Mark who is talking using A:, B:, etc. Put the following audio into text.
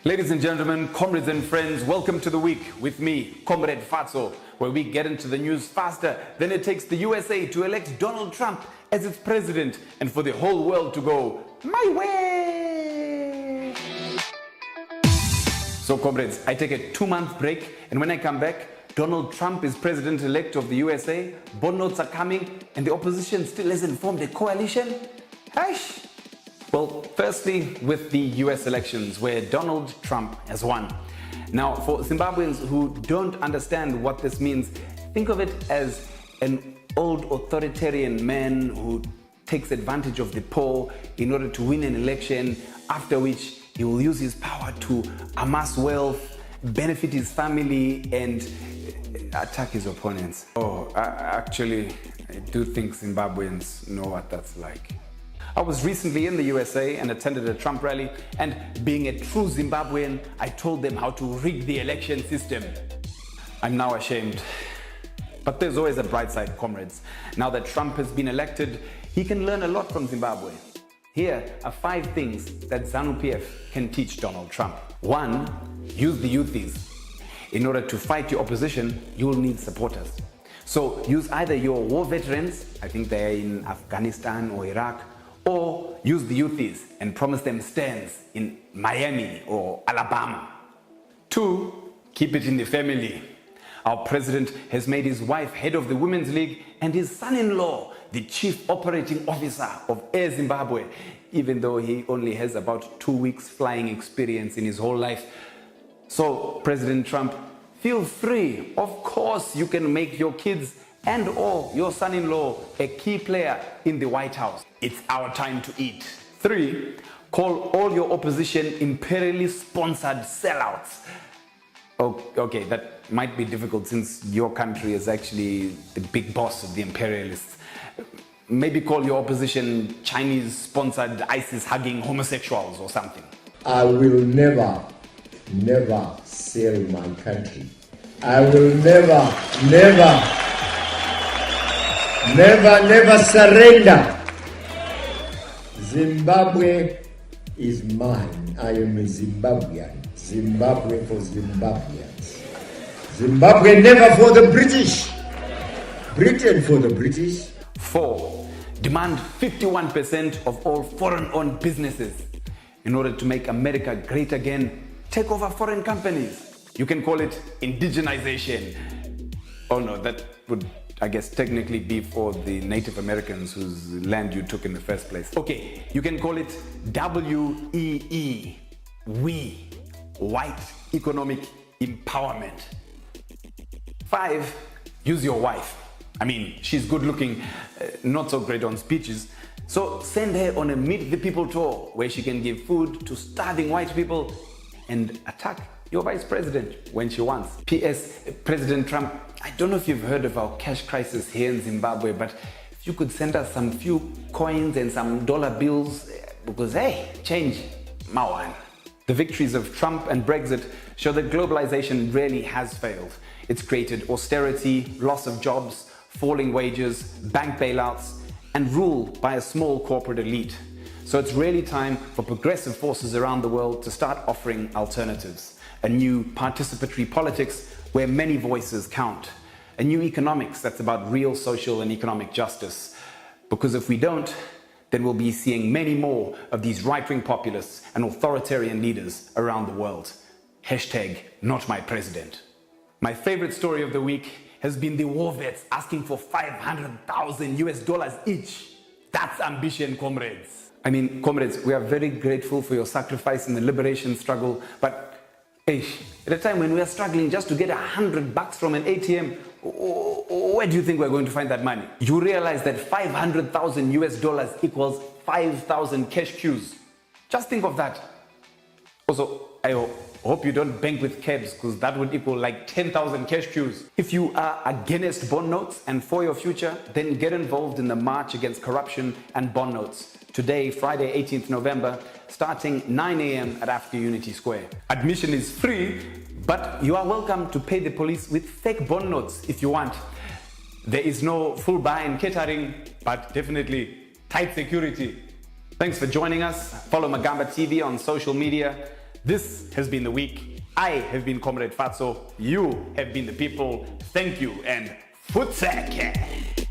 A: Ladies and gentlemen, comrades and friends, welcome to the week with me, Comrade Fatso, where we get into the news faster than it takes the USA to elect Donald Trump as its president and for the whole world to go, my way. So comrades, I take a 2-month break, and when I come back, Donald Trump is president-elect of the USA, bond notes are coming, and the opposition still hasn't formed a coalition? Hush! Well, firstly, with the US elections, where Donald Trump has won. Now, for Zimbabweans who don't understand what this means, think of it as an old authoritarian man who takes advantage of the poor in order to win an election, after which he will use his power to amass wealth, benefit his family, and attack his opponents. Actually, I do think Zimbabweans know what that's like. I was recently in the USA and attended a Trump rally, and being a true Zimbabwean, I told them how to rig the election system. I'm now ashamed. But there's always a bright side, comrades. Now that Trump has been elected, he can learn a lot from Zimbabwe. Here are 5 things that Zanu-PF can teach Donald Trump. 1, use the youthies. In order to fight your opposition, you will need supporters. So use either your war veterans, I think they're in Afghanistan or Iraq, or use the youthies and promise them stands in Miami or Alabama. 2, keep it in the family. Our president has made his wife head of the Women's League and his son-in-law the chief operating officer of Air Zimbabwe, even though he only has about 2 weeks flying experience in his whole life. So, President Trump, feel free. Of course, you can make your kids and or your son-in-law a key player in the White House. It's our time to eat. 3, call all your opposition imperially sponsored sellouts. Okay, that might be difficult since your country is actually the big boss of the imperialists. Maybe call your opposition Chinese-sponsored ISIS-hugging homosexuals or something.
B: I will never sell my country. I will never surrender. Zimbabwe is mine. I am a Zimbabwean. Zimbabwe for Zimbabweans. Zimbabwe never for the British. Britain for the British.
A: 4, demand 51% of all foreign-owned businesses. In order to make America great again, take over foreign companies. You can call it indigenization. Oh no, that would, I guess, technically be for the Native Americans whose land you took in the first place. Okay, you can call it WEE, we, white economic empowerment. 5, use your wife. I mean, she's good looking, not so great on speeches. So send her on a Meet the People tour where she can give food to starving white people and attack your vice president when she wants. P.S. President Trump, I don't know if you've heard of our cash crisis here in Zimbabwe, but if you could send us some few coins and some dollar bills, because hey, change, mawan. The victories of Trump and Brexit show that globalization really has failed. It's created austerity, loss of jobs, falling wages, bank bailouts, and rule by a small corporate elite. So it's really time for progressive forces around the world to start offering alternatives. A new participatory politics where many voices count. A new economics that's about real social and economic justice. Because if we don't, then we'll be seeing many more of these right-wing populists and authoritarian leaders around the world. Hashtag not my president. My favorite story of the week has been the war vets asking for $500,000 each. That's ambition, comrades. I mean, comrades, we are very grateful for your sacrifice in the liberation struggle, but at a time when we are struggling just to get $100 from an ATM, where do you think we're going to find that money? You realize that $500,000 equals 5,000 cash queues. Just think of that. Also, I hope you don't bank with cabs, because that would equal like 10,000 cash queues. If you are against bond notes and for your future, then get involved in the March Against Corruption and Bond Notes. Today, Friday, 18th November, starting 9 a.m. at Africa Unity Square. Admission is free, but you are welcome to pay the police with fake bond notes if you want. There is no full buy-in catering, but definitely tight security. Thanks for joining us. Follow Magamba TV on social media. This has been The Week. I have been Comrade Fatso. You have been the people. Thank you and Futseke.